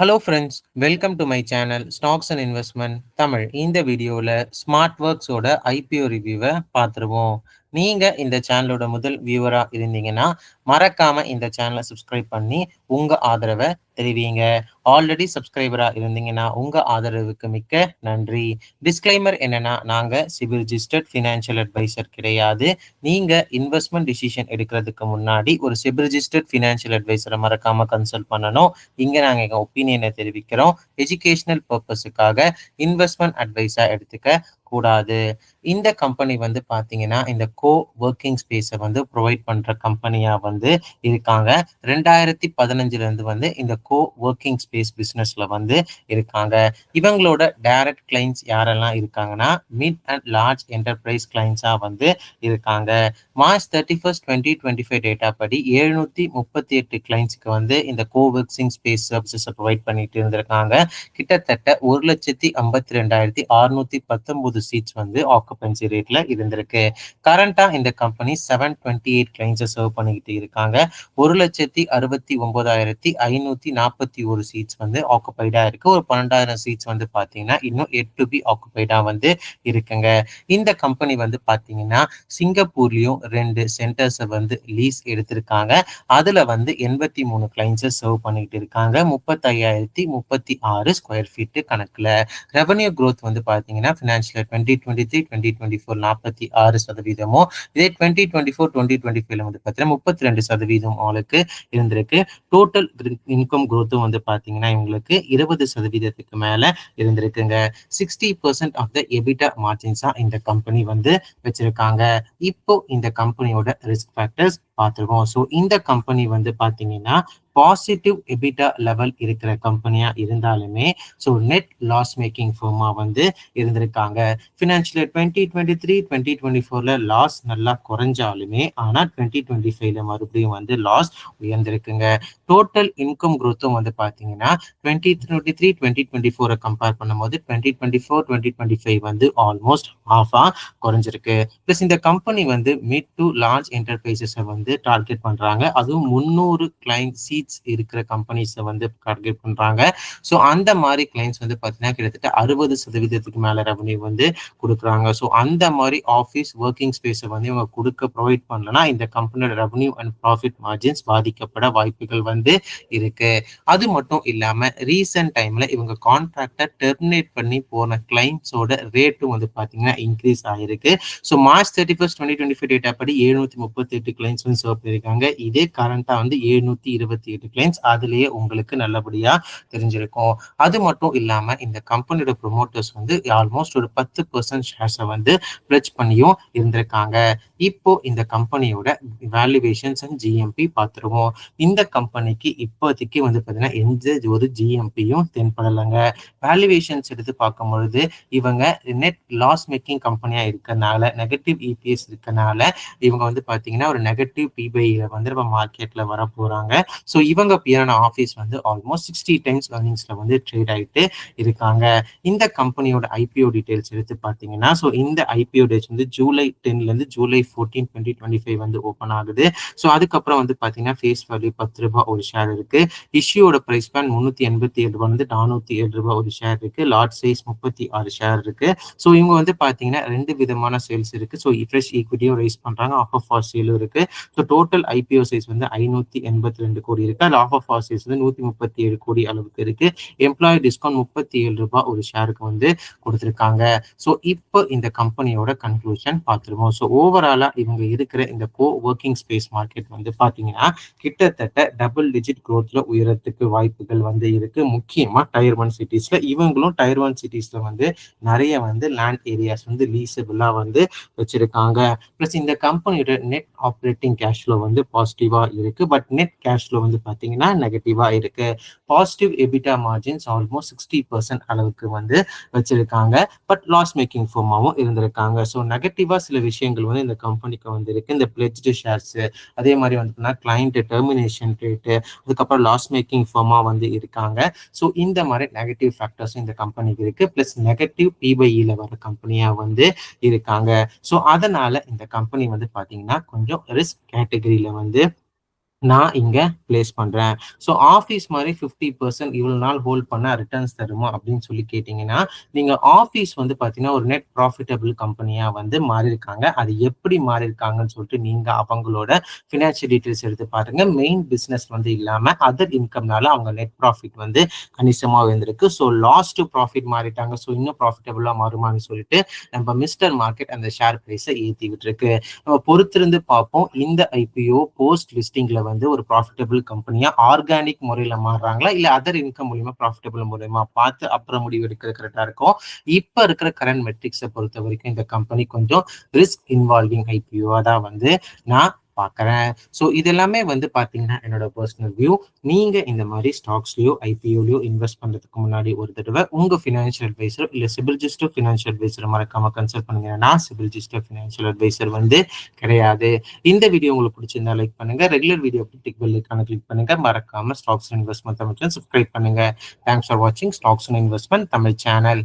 Hello friends, welcome to my channel stocks and investment Tamil. இந்த வீடியோவில் smart ஒர்க்ஸோட IPO ரிவ்யூவை பார்த்துருவோம். நீங்கள் இந்த சேனலோட முதல் வியூவராக இருந்தீங்கன்னா மறக்காமல் இந்த சேனலை சப்ஸ்கிரைப் பண்ணி உங்கள் ஆதரவை தெரிவிங்க. ஆல்ரெடி சப்ஸ்கிரைபராக இருந்தீங்கன்னா உங்கள் ஆதரவுக்கு மிக்க நன்றி. டிஸ்க்ளைமர் என்னென்னா, நாங்கள் சிவில் ரிஜிஸ்டர்ட் ஃபினான்ஷியல் அட்வைசர் கிடையாது. நீங்கள் இன்வெஸ்ட்மெண்ட் டிசிஷன் எடுக்கிறதுக்கு முன்னாடி ஒரு சிவில் ரிஜிஸ்டர்ட் ஃபினான்ஷியல் அட்வைசரை மறக்காமல் கன்சல்ட் பண்ணணும். இங்கே நாங்கள் எங்கள் ஒப்பீனியனை தெரிவிக்கிறோம். எஜுகேஷனல் பர்பஸுக்காக இன்வெஸ்ட்மெண்ட் அட்வைஸா எடுத்துக்க கூடாது. இந்த கம்பெனி பார்த்தீங்கன்னா இந்த கோ ஒர்க்கிங் ஸ்பேஸை ப்ரொவைட் பண்ற கம்பெனியா இருக்காங்க. 2015 இந்த கோ ஒர்க்கிங் ஸ்பேஸ் பிசினஸ்ல இருக்காங்க. இவங்களோட டைரக்ட் கிளைண்ட்ஸ் யாரெல்லாம் இருக்காங்கன்னா மிட் அண்ட் லார்ஜ் என்டர்பிரைஸ் கிளைண்ட்ஸா இருக்காங்க. மார்ச் 31, 2025 டேட்டா படி 738 கிளைண்ட்ஸ்க்கு இந்த கோ ஒர்க்கிங் ஸ்பேஸ் சர்வீசஸ் ப்ரொவைட் பண்ணிட்டு இருந்திருக்காங்க. கிட்டத்தட்ட 1,52,619 சீட்ஸ் ஆக்குபென்சி ரேட்ல இருந்திருக்கு. கரண்டா இந்த கம்பெனி 728 கிளைண்ட்ஸை சர்வ் பண்ணிக்கிட்டு இருக்காங்க. 1,69,541 சீட்ஸ் ஆக்குபைடா இருக்கு. ஒரு 12,000 சீட்ஸ் பாத்தீங்கன்னா இன்னும் எட் டு பி ஆக்குபைடா இருக்குங்க. இந்த கம்பெனி பாத்தீங்கன்னா சிங்கப்பூர்லயும் 2 சென்டர்ஸை லீஸ் எடுத்திருக்காங்க. அதுல 83 கிளைண்ட்ஸை சர்வ் பண்ணிட்டு இருக்காங்க. 35,036 ஸ்கொயர் ஃபீட் கணக்குல. ரெவன்யூ growth பாத்தீங்கன்னா பினான்சியல் 2023-2024 46%. இதே 2024-2025 பாத்தீங்கன்னா 32% ஆளுக்கு இருந்திருக்கு. டோட்டல் இன்கம் growth பாத்தீங்கன்னா இவங்களுக்கு 20%க்கு மேல இருந்திருக்குங்க. 60% ஆஃப் த எபிட்டா மார்ஜின்ஸா இந்த கம்பெனி வச்சிருக்காங்க. இப்போ இந்த கம்பெனியோட ரிஸ்க் ஃபேக்டர்ஸ் பார்த்துருக்கோம். ஸோ இந்த கம்பெனி பாத்தீங்கன்னா பாசிட்டிவ் எபிட்டா லெவல் இருக்கிற கம்பெனியா இருந்தாலுமே ஸோ நெட் லாஸ் மேக்கிங் ஃபர்மா இருந்திருக்காங்க. ஃபினான்ஷியல் 2023-2024 லாஸ் நல்லா குறைஞ்சாலுமே ஆனால் 2025 மறுபடியும் லாஸ் உயர்ந்திருக்குங்க. டோட்டல் இன்கம் growth-ம் பார்த்தீங்கன்னா 2023-2024 கம்பேர் பண்ணும்போது 2024-2025 ஆல்மோஸ்ட் ஹாஃபா குறைஞ்சிருக்கு. பிளஸ் இந்த கம்பெனி மிட் டு லார்ஜ் என்டர்பிரைசஸை டார்கெட் பண்றாங்க. அதுவும் 300 கிளைண்ட் சீட்ஸ் இருக்கிற கம்பெனிஸை டார்கெட் பண்றாங்க. ஸோ அந்த மாதிரி கிளைண்ட்ஸ் பார்த்தீங்கன்னா கிட்டத்தட்ட 60%க்கு மேல ரெவன்யூ கொடுக்குறாங்க. ஸோ அந்த மாதிரி ஆஃபீஸ் ஒர்க்கிங் ஸ்பேஸை இவங்க ப்ரொவைட் பண்ணலன்னா இந்த கம்பெனியோட ரெவன்யூ அண்ட் ப்ராஃபிட் மார்ஜின்ஸ் பாதிக்கப்பட வாய்ப்புகள் இருக்கு. அது மட்டும் இல்லாம ரீசெண்ட் டைம்ல இவங்க கான்ட்ராக்டை டெர்மினேட் பண்ணி போன கிளைண்ட்ஸோட ரேட்டும் பார்த்தீங்கன்னா இன்க்ரீஸ் ஆயிருக்கு. ஸோ மார்ச் 31, 2025 டேட்டா படி 738 கிளைண்ட்ஸ் சர்வ் பண்ணியிருக்காங்க. இதே கரண்டா 728 கிளைண்ட்ஸ். அதுலயே உங்களுக்கு நல்லபடியா தெரிஞ்சிருக்கும். அது மட்டும் இல்லாம இந்த கம்பெனியோட ப்ரொமோட்டர்ஸ் ஆல்மோஸ்ட் ஒரு 10% ஷேர்ஸை பிளட்ஜ் பண்ணியும் இருந்திருக்காங்க. இப்போ இந்த கம்பெனியோட வேல்யூவேஷன்ஸ் அண்ட் ஜிஎம்பி பார்த்துருவோம். இந்த கம்பெனிக்கு இப்போதைக்கு பார்த்தீங்கன்னா எந்த ஒரு ஜிஎம்பியும் தென்படலைங்க. வேல்யூவேஷன்ஸ் எடுத்து பார்க்கும் பொழுது இவங்க நெட் லாஸ் மேக்கிங் கம்பெனியா இருக்கனால, நெகட்டிவ் இபிஎஸ் இருக்கனால இவங்க பார்த்தீங்கன்னா ஒரு நெகட்டிவ் பிபைல நம்ம மார்க்கெட்ல வர போறாங்க. ஸோ இவங்க பியரான ஆஃபீஸ் ஆல்மோஸ்ட் 60 டைம்ஸ் ஏர்னிங்ஸ்ல ட்ரேட் ஆயிட்டு இருக்காங்க. இந்த கம்பெனியோட ஐபிஓ டீடைல்ஸ் எடுத்து பார்த்தீங்கன்னா ஸோ இந்த IPO dates July 10 July 14, 2025 open ஆகுது. ஸோ அதுக்கப்புறம் பார்த்தீங்கன்னா ஃபேஸ் வேல்யூ ₹10 ஒரு ஷேர் இருக்கு. இஷ்யூவோட பிரைஸ் பேன் ₹387 ₹407 ஒரு ஷேர் இருக்கு. லாட் சைஸ் 36 ஷேர் இருக்கு. ஸோ இவங்க பார்த்தீங்கன்னா 2 விதமான சேல்ஸ் இருக்கு. ஸோ ஃப்ரெஷ் ஈக்விட்டியும் ரைஸ் பண்றாங்க, ஆஃபர் ஃபார் சேலும் இருக்கு. ஸோ டோட்டல் ஐபிஓ சைஸ் 582 கோடி இருக்கு. அது ஆஃபர் ஃபார் சேல்ஸ் 137 கோடி அளவுக்கு இருக்கு. எம்ப்ளாயி டிஸ்கவுண்ட் ₹37 ஒரு ஷேருக்கு கொடுத்துருக்காங்க. ஸோ இப்போ இந்த கம்பெனியோட கன்க்ளூஷன் பார்த்துருவோம். ஸோ ஓவராலா இவங்க இருக்கிற இந்த கோ ஒர்க்கிங் ஸ்பேஸ் மார்க்கெட் பார்த்தீங்கன்னா கிட்டத்தட்ட டபுள் டிஜிட் growthல உயரத்துக்கு வாய்ப்புகள் இருக்கு. முக்கியமா டயர் 1 சிட்டிஸ்ல. இவங்களும் டயர் 1 சிட்டிஸ்ல நிறைய லேண்ட் ஏரியாஸ் லீசபிளா வச்சிருக்காங்க. பிளஸ் இந்த கம்பெனியோட நெட் ஆப்ரேட்டிங் கேஷ் ஃப்ளோ பாசிட்டிவா இருக்கு. பட் நெட் கேஷ் ஃப்ளோ பார்த்தீங்கன்னா நெகட்டிவா இருக்கு. பாசிட்டிவ் எபிட்டா மார்ஜின்ஸ் ஆல்மோஸ்ட் 60% அளவுக்கு வச்சிருக்காங்க. பட் லாஸ் மேக்கிங் ஃபோமாவும் இருந்திருக்காங்க. ஸோ நெகட்டிவா சில விஷயங்கள் இந்த கம்பெனிக்கு இருக்கு. இந்த பிளெஜ்டு ஷேர்ஸ், அதே மாதிரி கிளைண்ட் டெர்மினேஷன் ரேட்டு, அதுக்கப்புறம் லாஸ் மேக்கிங் ஃபோமா இருக்காங்க. ஸோ இந்த மாதிரி நெகட்டிவ் ஃபேக்டர்ஸ் இந்த கம்பெனிக்கு இருக்கு. பிளஸ் நெகட்டிவ் பிபைஇல வர கம்பெனியா இருக்காங்க. ஸோ அதனால இந்த கம்பெனி பார்த்தீங்கன்னா கொஞ்சம் ரிஸ்க் கேட்டகரியில நான் இங்க பிளேஸ் பண்றேன். ஸோ ஆஃபீஸ் மாரி 50% இவ்வளவு நாள் ஹோல்ட் பண்ணா ரிட்டர்ன்ஸ் தருமா அப்படின்னு சொல்லி கேட்டீங்கன்னா, நீங்க ஆஃபீஸ் வந்து பார்த்தீங்கன்னா, ஒரு நெட் ப்ராஃபிட்டபிள் கம்பெனியா வந்து மாறியிருக்காங்க. அது எப்படி மாறியிருக்காங்கன்னு சொல்லிட்டு நீங்க அவங்களோட ஃபினான்ஷியல் டீட்டெயில்ஸ் எடுத்து பாருங்க. மெயின் பிசினஸ் வந்து இல்லாம அதர் இன்கம்னால அவங்க நெட் ப்ராஃபிட் வந்து கணிசமா உயர்ந்திருக்கு. ஸோ லாஸ் டூ ப்ராஃபிட் மாறிட்டாங்க. ஸோ இன்னும் ப்ராஃபிட்டபிளா மாறுமான்னு சொல்லிட்டு நம்ம மிஸ்டர் மார்க்கெட் அந்த ஷேர் பிரைஸ ஏத்தி விட்டுருக்கு. நம்ம பொறுத்திருந்து பார்ப்போம். இந்த ஐபிஓ போஸ்ட் லிஸ்டிங்ல வந்து ஒரு ப்ராஃபிட்டபிள் கம்பெனியா ஆர்கானிக் முறையில மாறுறாங்களா, இல்ல அதர் இன்கம் மூலியமா ப்ராஃபிட்டபிள் மூலியமா பார்த்து அப்புறம் முடிவு எடுக்கிறது கரெக்டா இருக்கும். இப்ப இருக்கிற கரண்ட் மெட்ரிக்ஸை பொறுத்த வரைக்கும் இந்த கம்பெனி கொஞ்சம் ரிஸ்க் இன்வால்விங் ஐபிஓவா தான் வந்து நான் பார்க்குறேன். ஸோ இது எல்லாமே வந்து பார்த்தீங்கன்னா என்னோட பர்சனல் வியூ. நீங்க இந்த மாதிரி ஸ்டாக்ஸ்லயோ ஐபிஓலயோ இன்வெஸ்ட் பண்றதுக்கு முன்னாடி ஒரு தடவை உங்க ஃபினான்ஷியல் அட்வைசர் இல்ல சிபில்ஜிஸ்டோ ஃபினான்ஷியல் அட்வைசரை மறக்காம கன்சல்ட் பண்ணுங்க. நான் சிபில்ஜிஸ்டோ ஃபினான்ஷியல் அட்வைசர் வந்து கிடையாது. இந்த வீடியோ உங்களுக்கு பிடிச்சிருந்தா லைக் பண்ணுங்க. ரெகுலர் வீடியோ டிக் பெல் ஐகானை கிளிக் பண்ணுங்க. மறக்காம ஸ்டாக்ஸ் இன்வெஸ்ட்மெண்ட் தமிழ் சப்ஸ்கிரைப் பண்ணுங்க. தேங்க்ஸ் ஃபார் வாட்சிங் ஸ்டாக்ஸ் இன்வெஸ்ட்மெண்ட் தமிழ் சேனல்.